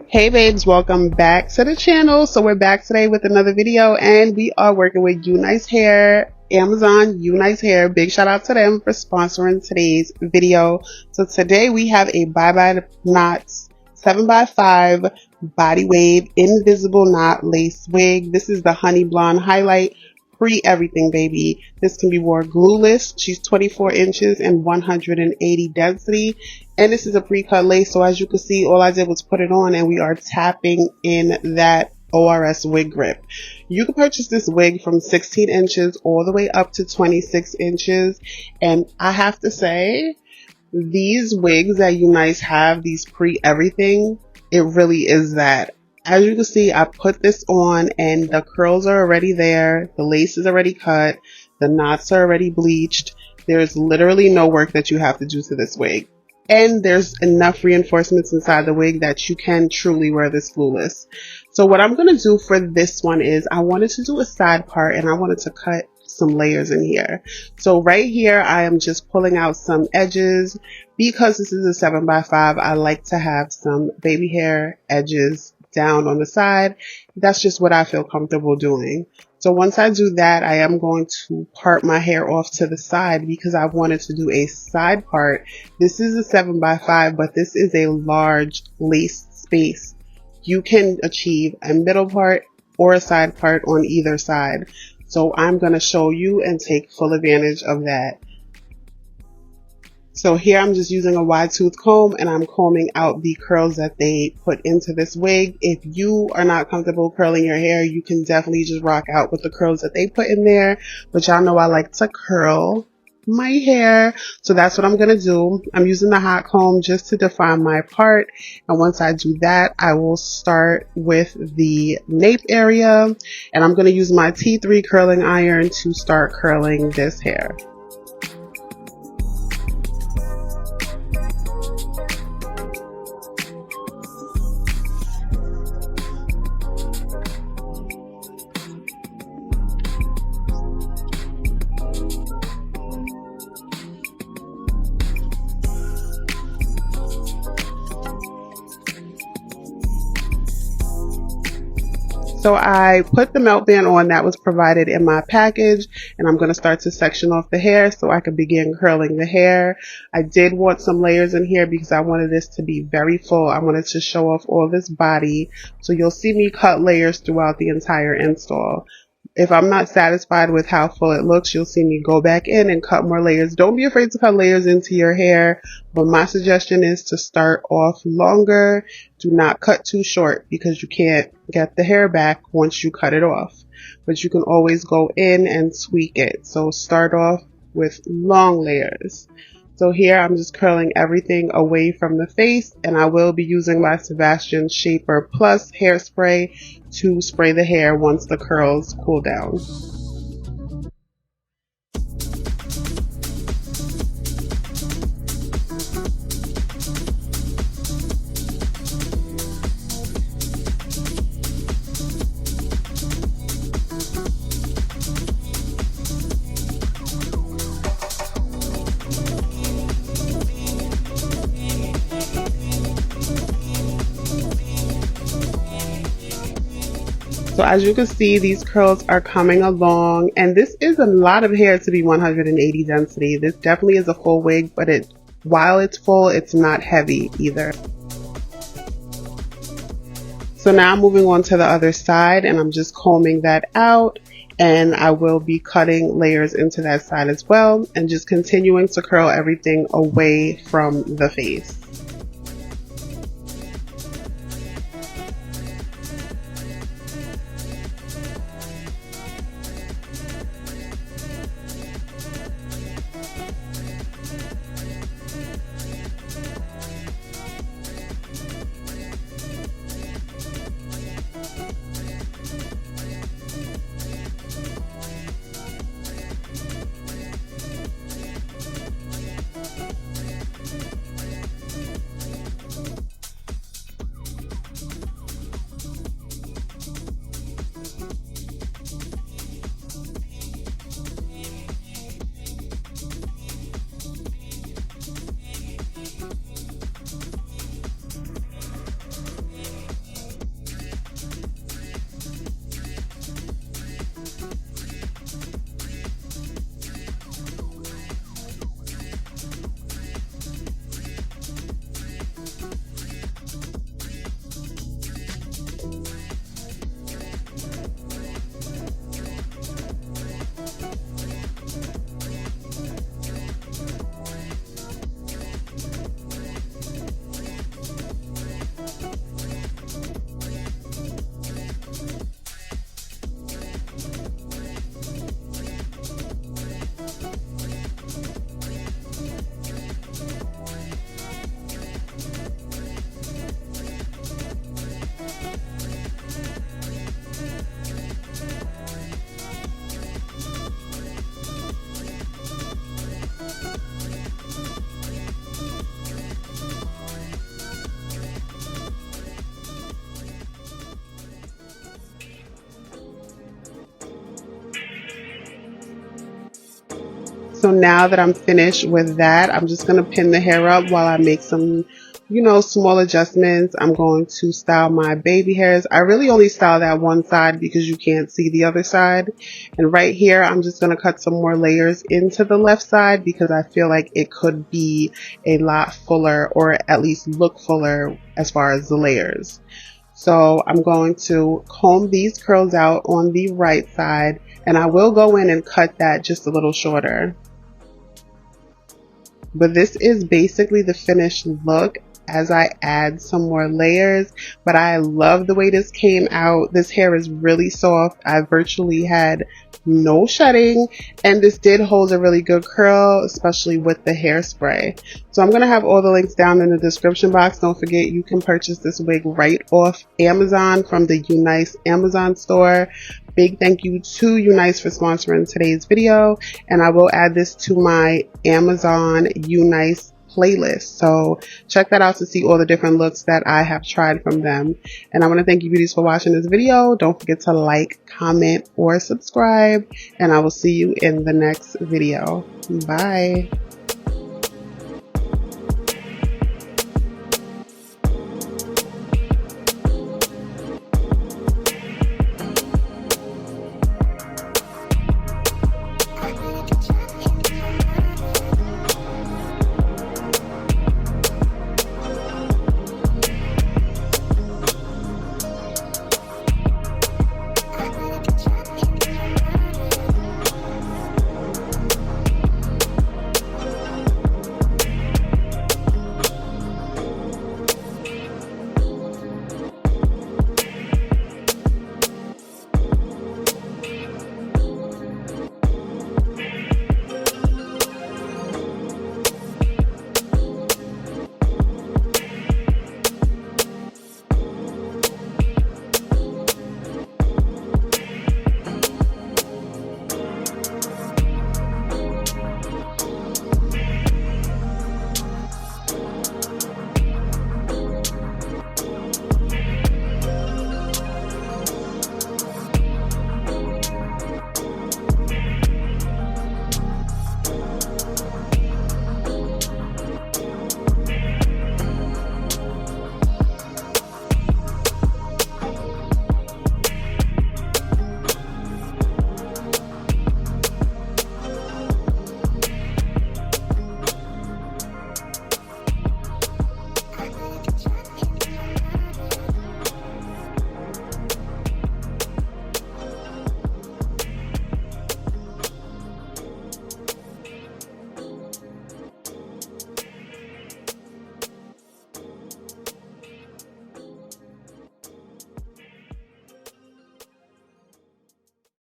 Hey babes, welcome back to the channel. So we're back today with another video, and we are working with UNICE Hair, Amazon UNICE Hair. Big shout out to them for sponsoring today's video. So today we have a Bye Bye Knots 7x5 body wave invisible knot lace wig. This is the honey blonde highlight, pre everything baby. This can be worn glueless. She's 24 inches and 180 density. And this is a pre-cut lace, so as you can see, all I did was put it on and we are tapping in that ORS wig grip. You can purchase this wig from 16 inches all the way up to 26 inches. And I have to say, these wigs that UNICE have, these pre-everything, it really is that. As you can see, I put this on and the curls are already there. The lace is already cut. The knots are already bleached. There's literally no work that you have to do to this wig. And there's enough reinforcements inside the wig that you can truly wear this glueless. So what I'm going to do for this one is I wanted to do a side part and I wanted to cut some layers in here. So right here, I am just pulling out some edges. Because this is a 7x5, I like to have some baby hair edges down on the side. That's just what I feel comfortable doing. So once I do that, I am going to part my hair off to the side because I wanted to do a side part. This is a 7x5, but this is a large lace space. You can achieve a middle part or a side part on either side. So I'm going to show you and take full advantage of that. So here I'm just using a wide tooth comb and I'm combing out the curls that they put into this wig. If you are not comfortable curling your hair, you can definitely just rock out with the curls that they put in there. But y'all know I like to curl my hair. So that's what I'm going to do. I'm using the hot comb just to define my part. And once I do that, I will start with the nape area. And I'm going to use my T3 curling iron to start curling this hair. So I put the melt band on that was provided in my package, and I'm going to start to section off the hair so I can begin curling the hair. I did want some layers in here because I wanted this to be very full. I wanted to show off all this body. So you'll see me cut layers throughout the entire install. If I'm not satisfied with how full it looks, you'll see me go back in and cut more layers. Don't be afraid to cut layers into your hair, but my suggestion is to start off longer. Do not cut too short because you can't get the hair back once you cut it off. But you can always go in and tweak it. So start off with long layers. So here I'm just curling everything away from the face, and I will be using my Sebastian Shaper Plus hairspray to spray the hair once the curls cool down. So as you can see, these curls are coming along, and this is a lot of hair to be 180 density. This definitely is a full wig, but while it's full, it's not heavy either. So now I'm moving on to the other side, and I'm just combing that out, and I will be cutting layers into that side as well, and just continuing to curl everything away from the face. So now that I'm finished with that, I'm just going to pin the hair up while I make some, you know, small adjustments. I'm going to style my baby hairs. I really only style that one side because you can't see the other side. And right here, I'm just going to cut some more layers into the left side because I feel like it could be a lot fuller, or at least look fuller as far as the layers. So I'm going to comb these curls out on the right side, and I will go in and cut that just a little shorter. But this is basically the finished look as I add some more layers. But I love the way this came out. This hair is really soft. I virtually had no shedding, and this did hold a really good curl, especially with the hairspray. So I'm going to have all the links down in the description box. Don't forget, you can purchase this wig right off Amazon from the UNICE Amazon store. Big thank you to UNICE for sponsoring today's video, and I will add this to my Amazon UNICE playlist. So check that out to see all the different looks that I have tried from them. And I want to thank you beauties for watching this video. Don't forget to like, comment, or subscribe, and I will see you in the next video. Bye.